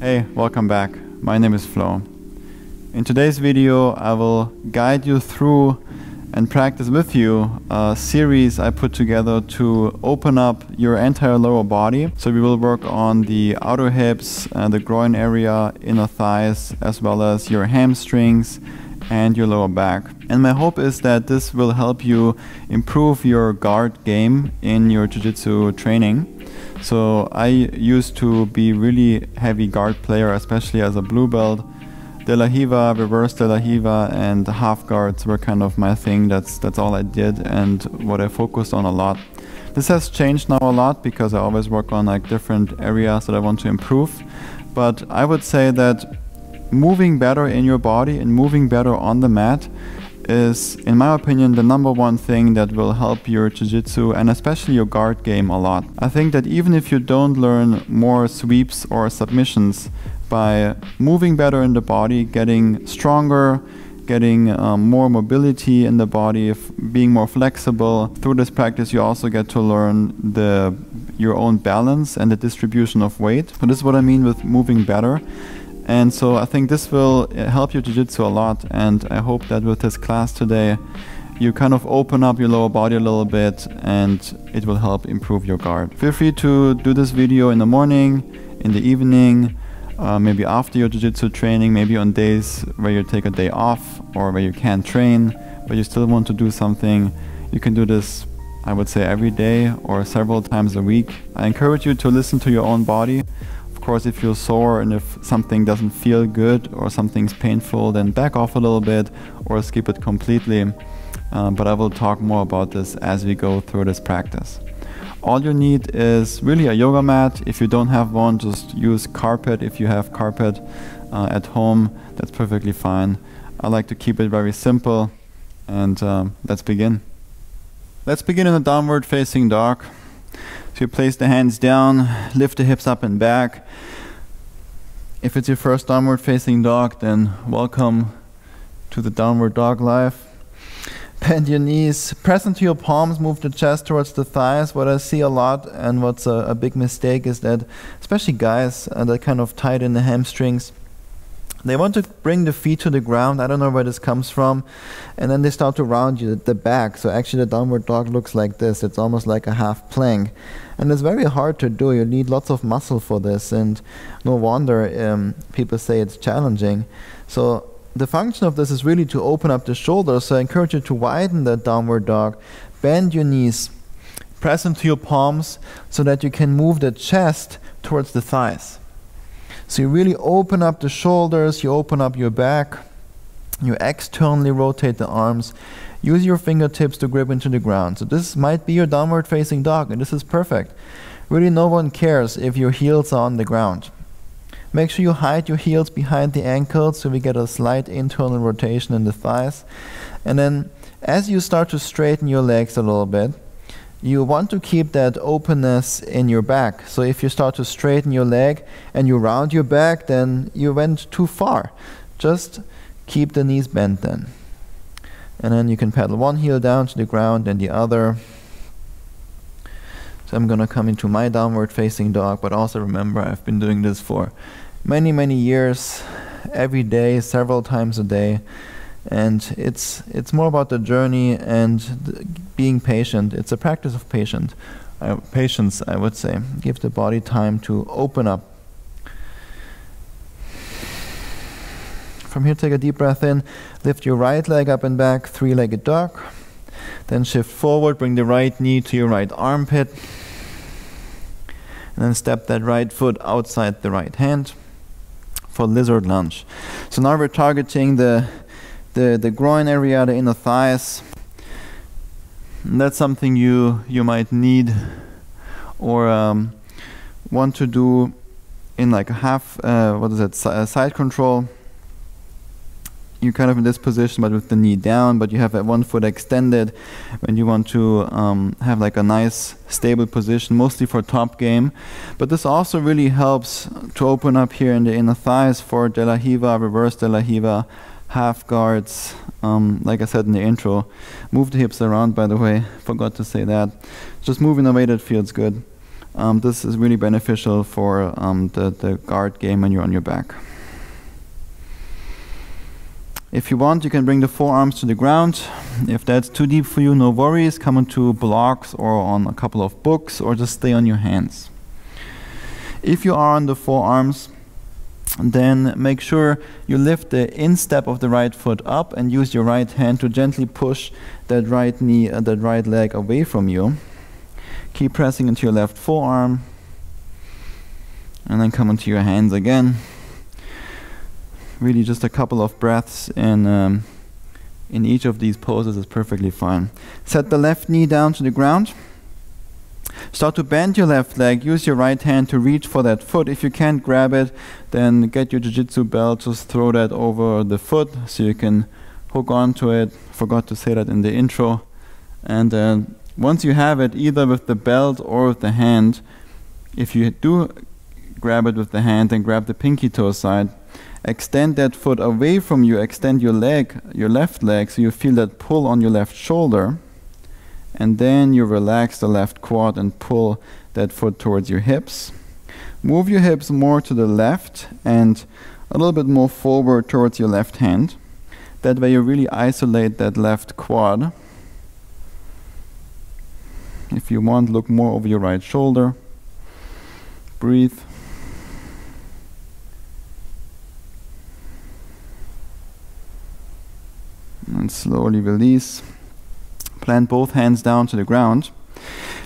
Hey, welcome back. My name is Flo. In today's video, I will guide you through and practice with you a series I put together to open up your entire lower body. So we will work on the outer hips, the groin area, inner thighs, as well as your hamstrings and your lower back. And my hope is that this will help you improve your guard game in your Jiu-Jitsu training. So I used to be really heavy guard player, especially as a blue belt. De la Riva, reverse de la Riva, and half guards were kind of my thing. That's all I did and what I focused on a lot. This has changed now a lot because I always work on like different areas that I want to improve. But I would say that moving better in your body and moving better on the mat is, in my opinion, the #1 thing that will help your Jiu-Jitsu and especially your guard game a lot. I think that even if you don't learn more sweeps or submissions, by moving better in the body, getting stronger, getting more mobility in the body, being more flexible, through this practice you also get to learn your own balance and the distribution of weight. So this is what I mean with moving better. And so I think this will help your Jiu-Jitsu a lot, and I hope that with this class today you kind of open up your lower body a little bit and it will help improve your guard. Feel free to do this video in the morning, in the evening, maybe after your Jiu-Jitsu training, maybe on days where you take a day off or where you can't train but you still want to do something. You can do this, I would say, every day or several times a week. I encourage you to listen to your own body. Of course, if you're sore and if something doesn't feel good or something's painful, then back off a little bit or skip it completely. But I will talk more about this as we go through this practice. All you need is really a yoga mat. If you don't have one, just use carpet. If you have carpet at home, that's perfectly fine. I like to keep it very simple, and let's begin. Let's begin in a downward facing dog. So you place the hands down, lift the hips up and back. If it's your first downward facing dog, then welcome to the downward dog life. Bend your knees, press into your palms, move the chest towards the thighs. What I see a lot and what's a big mistake is that, especially guys that kind of tied in the hamstrings, they want to bring the feet to the ground. I don't know where this comes from. And then they start to round you the back. So actually the downward dog looks like this. It's almost like a half plank. And it's very hard to do. You need lots of muscle for this. And no wonder people say it's challenging. So the function of this is really to open up the shoulders. So I encourage you to widen that downward dog. Bend your knees. Press into your palms so that you can move the chest towards the thighs. So you really open up the shoulders, you open up your back, you externally rotate the arms, use your fingertips to grip into the ground. So this might be your downward facing dog, and this is perfect. Really no one cares if your heels are on the ground. Make sure you hide your heels behind the ankles so we get a slight internal rotation in the thighs. And then as you start to straighten your legs a little bit, you want to keep that openness in your back. So if you start to straighten your leg and you round your back, then you went too far. Just keep the knees bent then. And then you can pedal one heel down to the ground and the other. So I'm gonna come into my downward facing dog, but also remember I've been doing this for many, many years, every day, several times a day. And it's more about the journey and being patient. It's a practice of patience, I would say. Give the body time to open up. From here, take a deep breath in. Lift your right leg up and back, three-legged dog. Then shift forward, bring the right knee to your right armpit. And then step that right foot outside the right hand for lizard lunge. So now we're targeting the groin area, the inner thighs. And that's something you might need or want to do in like a half, side control. You're kind of in this position but with the knee down, but you have one foot extended when you want to have like a nice stable position, mostly for top game. But this also really helps to open up here in the inner thighs for de la Riva, reverse de la Riva, half guards, like I said in the intro. Move the hips around, by the way, forgot to say that. Just move in a way that feels good. This is really beneficial for the guard game when you're on your back. If you want, you can bring the forearms to the ground. If that's too deep for you, no worries. Come onto blocks or on a couple of books, or just stay on your hands. If you are on the forearms, then make sure you lift the instep of the right foot up and use your right hand to gently push that right knee, that right leg away from you. Keep pressing into your left forearm, and then come onto your hands again. Really just a couple of breaths in each of these poses is perfectly fine. Set the left knee down to the ground. Start to bend your left leg. Use your right hand to reach for that foot. If you can't grab it, then get your Jiu-Jitsu belt. Just throw that over the foot so you can hook onto it. Forgot to say that in the intro. And once you have it, either with the belt or with the hand, if you do grab it with the hand, then grab the pinky toe side. Extend that foot away from you. Extend your leg, your left leg, so you feel that pull on your left shoulder. And then you relax the left quad and pull that foot towards your hips. Move your hips more to the left and a little bit more forward towards your left hand. That way you really isolate that left quad. If you want, look more over your right shoulder. Breathe. And slowly release. Plant both hands down to the ground.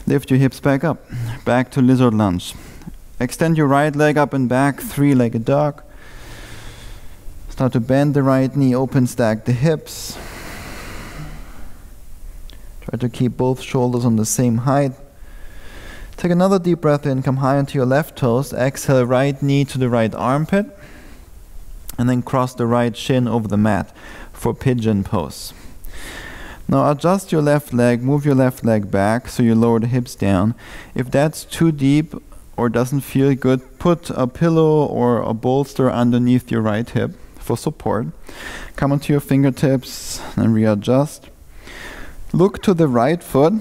Lift your hips back up. Back to lizard lunge. Extend your right leg up and back, three-legged dog. Start to bend the right knee, open stack the hips. Try to keep both shoulders on the same height. Take another deep breath in, come high onto your left toes. Exhale, right knee to the right armpit. And then cross the right shin over the mat for pigeon pose. Now adjust your left leg, move your left leg back so you lower the hips down. If that's too deep or doesn't feel good, put a pillow or a bolster underneath your right hip for support. Come onto your fingertips and readjust. Look to the right foot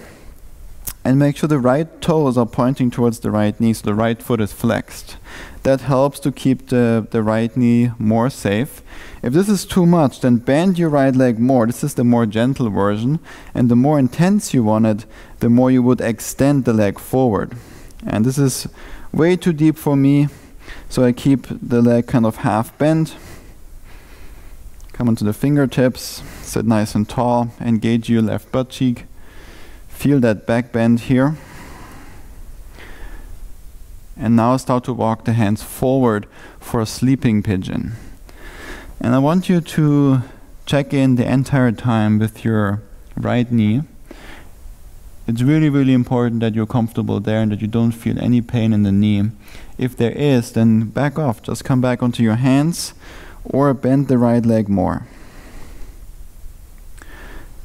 and make sure the right toes are pointing towards the right knee so the right foot is flexed. That helps to keep the right knee more safe. If this is too much, then bend your right leg more. This is the more gentle version. And the more intense you want it, the more you would extend the leg forward. And this is way too deep for me, so I keep the leg kind of half bent. Come onto the fingertips, sit nice and tall, engage your left butt cheek. Feel that back bend here. And now start to walk the hands forward for a sleeping pigeon. And I want you to check in the entire time with your right knee. It's really, really important that you're comfortable there and that you don't feel any pain in the knee. If there is, then back off. Just come back onto your hands or bend the right leg more.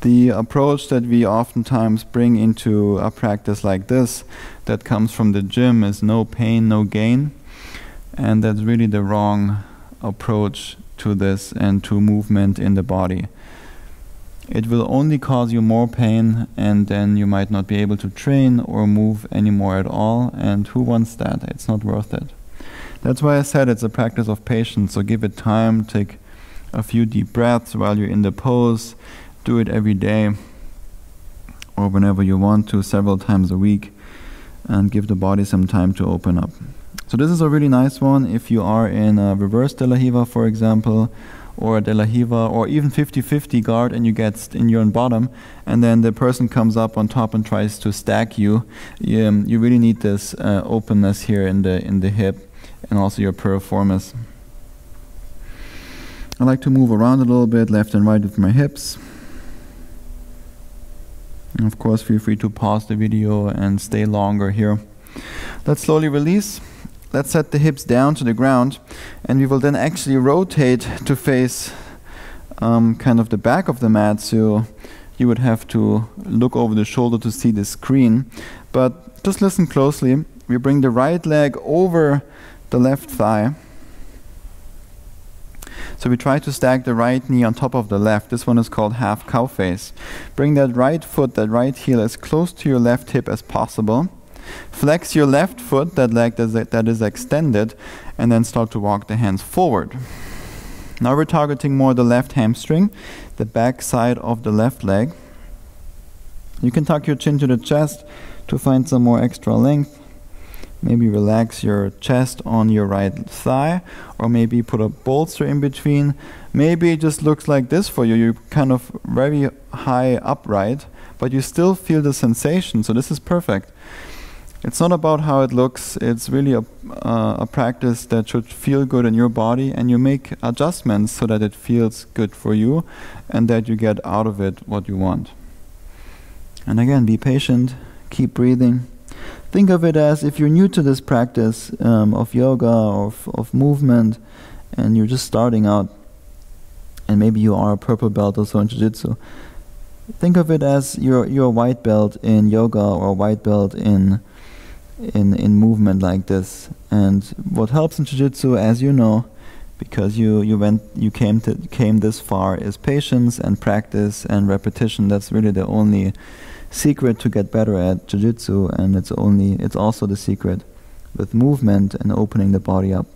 The approach that we oftentimes bring into a practice like this that comes from the gym is no pain, no gain. And that's really the wrong approach to this and to movement in the body. It will only cause you more pain, and then you might not be able to train or move anymore at all. And who wants that? It's not worth it. That's why I said it's a practice of patience. So give it time, take a few deep breaths while you're in the pose. Do it every day or whenever you want to, several times a week, and give the body some time to open up. So this is a really nice one if you are in a reverse de la riva, for example, or a de la riva, or even 50-50 guard, and you're on bottom, and then the person comes up on top and tries to stack you. You really need this openness here in the hip and also your piriformis. I like to move around a little bit, left and right with my hips. And of course, feel free to pause the video and stay longer here. Let's slowly release. Let's set the hips down to the ground, and we will then actually rotate to face kind of the back of the mat, so you would have to look over the shoulder to see the screen. But just listen closely. We bring the right leg over the left thigh. So we try to stack the right knee on top of the left. This one is called half cow face. Bring that right foot, that right heel as close to your left hip as possible. Flex your left foot, that leg that is extended, and then start to walk the hands forward. Now we're targeting more the left hamstring, the back side of the left leg. You can tuck your chin to the chest to find some more extra length. Maybe relax your chest on your right thigh, or maybe put a bolster in between. Maybe it just looks like this for you. You're kind of very high upright, but you still feel the sensation, so this is perfect. It's not about how it looks, it's really a practice that should feel good in your body, and you make adjustments so that it feels good for you and that you get out of it what you want. And again, be patient, keep breathing. Think of it as if you're new to this practice of yoga or of movement, and you're just starting out, and maybe you are a purple belt also in Jiu-Jitsu. Think of it as you're a white belt in yoga or a white belt in movement like this. And what helps in Jiu-Jitsu, as you know, because you came this far, is patience and practice and repetition. That's really the only secret to get better at Jiu-Jitsu, and it's also the secret with movement and opening the body up.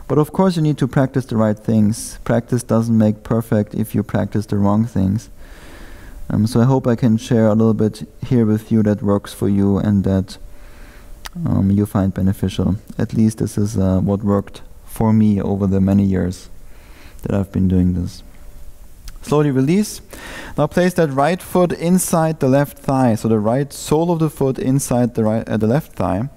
But of course you need to practice the right things. Practice doesn't make perfect if you practice the wrong things. So I hope I can share a little bit here with you that works for you and that you find beneficial. At least this is what worked for me over the many years that I've been doing this. Slowly release. Now place that right foot inside the left thigh, so the right sole of the foot inside the left thigh.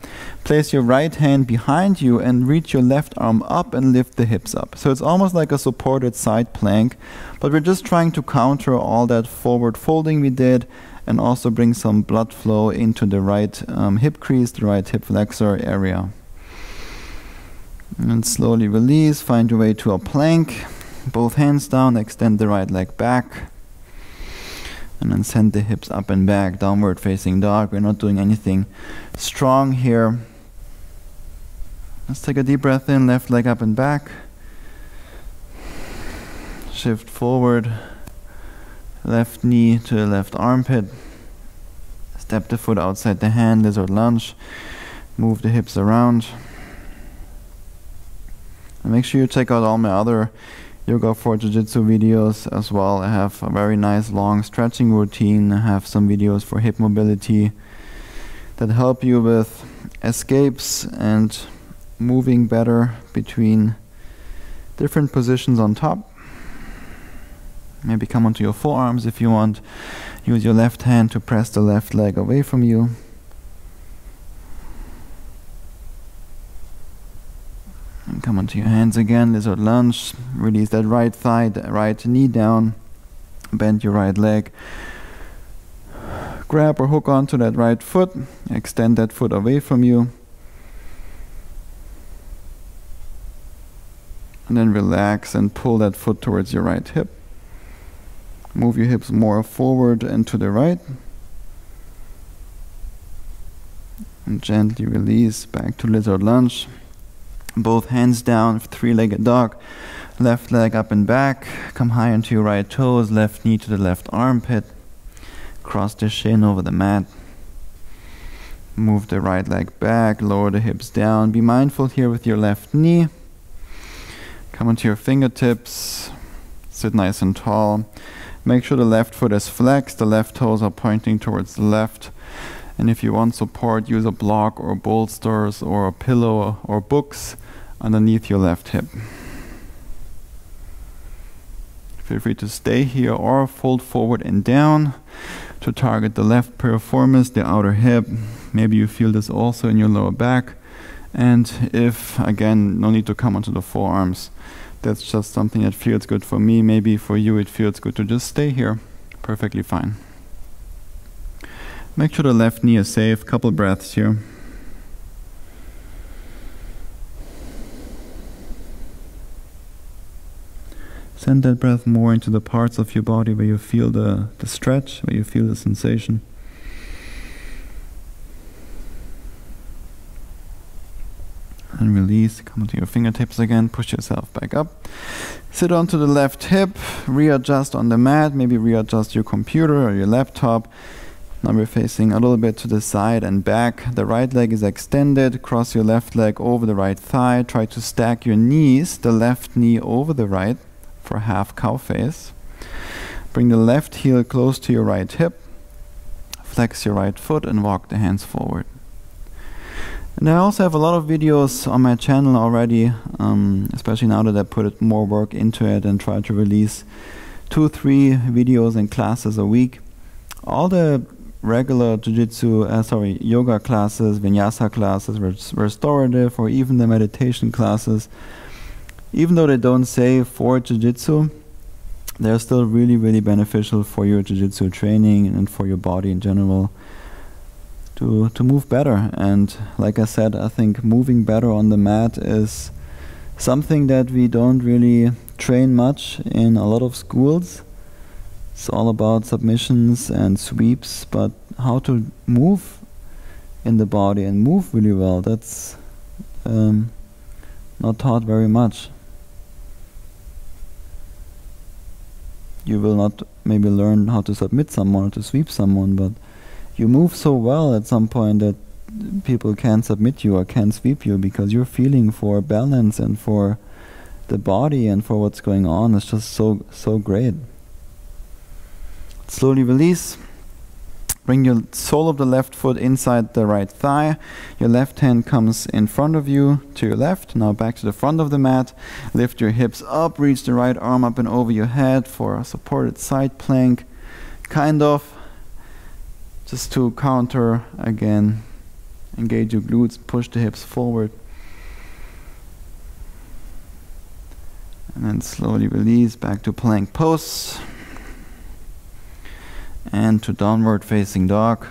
Place your right hand behind you and reach your left arm up and lift the hips up. So it's almost like a supported side plank, but we're just trying to counter all that forward folding we did and also bring some blood flow into the right hip crease, the right hip flexor area. And slowly release, find your way to a plank. Both hands down, extend the right leg back, and then send the hips up and back, downward facing dog. We're not doing anything strong here. Let's take a deep breath in, left leg up and back. Shift forward, left knee to the left armpit. Step the foot outside the hand, lizard lunge. Move the hips around. And make sure you check out all my other Yoga for Jiu-Jitsu videos as well. I have a very nice long stretching routine. I have some videos for hip mobility that help you with escapes and moving better between different positions on top. Maybe come onto your forearms if you want. Use your left hand to press the left leg away from you. And come onto your hands again, lizard lunge. Release that right thigh, the right knee down. Bend your right leg. Grab or hook onto that right foot. Extend that foot away from you. And then relax and pull that foot towards your right hip. Move your hips more forward and to the right. And gently release back to lizard lunge. Both hands down, three-legged dog. Left leg up and back. Come high onto your right toes. Left knee to the left armpit. Cross the shin over the mat. Move the right leg back. Lower the hips down. Be mindful here with your left knee. Come onto your fingertips. Sit nice and tall. Make sure the left foot is flexed. The left toes are pointing towards the left. And if you want support, use a block or bolsters or a pillow or books underneath your left hip. Feel free to stay here or fold forward and down to target the left piriformis, the outer hip. Maybe you feel this also in your lower back. And if, again, no need to come onto the forearms. That's just something that feels good for me. Maybe for you it feels good to just stay here. Perfectly fine. Make sure the left knee is safe. Couple breaths here. Send that breath more into the parts of your body where you feel the stretch, where you feel the sensation. And release. Come onto your fingertips again. Push yourself back up. Sit onto the left hip. Readjust on the mat. Maybe readjust your computer or your laptop. Now we're facing a little bit to the side and back. The right leg is extended. Cross your left leg over the right thigh. Try to stack your knees, the left knee over the right for half cow face. Bring the left heel close to your right hip. Flex your right foot and walk the hands forward. And I also have a lot of videos on my channel already, especially now that I put more work into it and try to release 2-3 videos and classes a week. All the regular Jiu-Jitsu, yoga classes, vinyasa classes, restorative, or even the meditation classes, even though they don't say for Jiu-Jitsu, they're still really, really beneficial for your Jiu-Jitsu training and for your body in general. To move better. And like I said, I think moving better on the mat is something that we don't really train much in a lot of schools. It's all about submissions and sweeps, but how to move in the body and move really well, that's not taught very much. You will not maybe learn how to submit someone or to sweep someone, but you move so well at some point that people can't submit you or can't sweep you because you're feeling for balance and for the body and for what's going on. It's just so great. Slowly release. Bring your sole of the left foot inside the right thigh. Your left hand comes in front of you to your left. Now back to the front of the mat. Lift your hips up. Reach the right arm up and over your head for a supported side plank. Kind of. Just to counter again, engage your glutes, push the hips forward. And then slowly release back to plank pose. And to downward facing dog.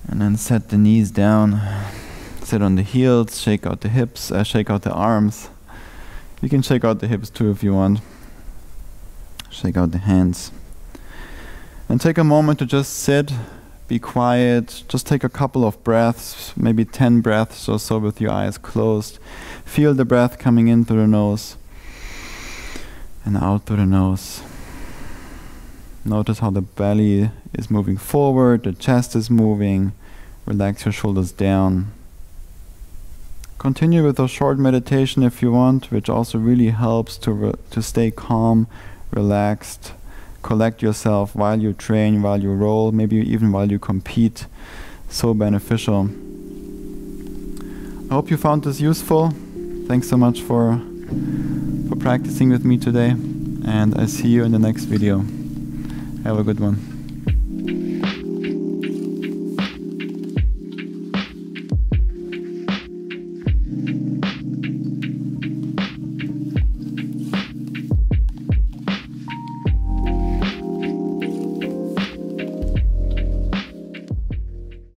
And then set the knees down. Sit on the heels, shake out the hips, shake out the arms. You can shake out the hips too if you want. Shake out the hands. And take a moment to just sit, be quiet, just take a couple of breaths, maybe 10 breaths or so with your eyes closed. Feel the breath coming in through the nose and out through the nose. Notice how the belly is moving forward, the chest is moving. Relax your shoulders down. Continue with a short meditation if you want, which also really helps to stay calm, relaxed. Collect yourself while you train, while you roll, maybe even while you compete. So beneficial. I hope you found this useful. Thanks so much for practicing with me today, and I see you in the next video. Have a good one.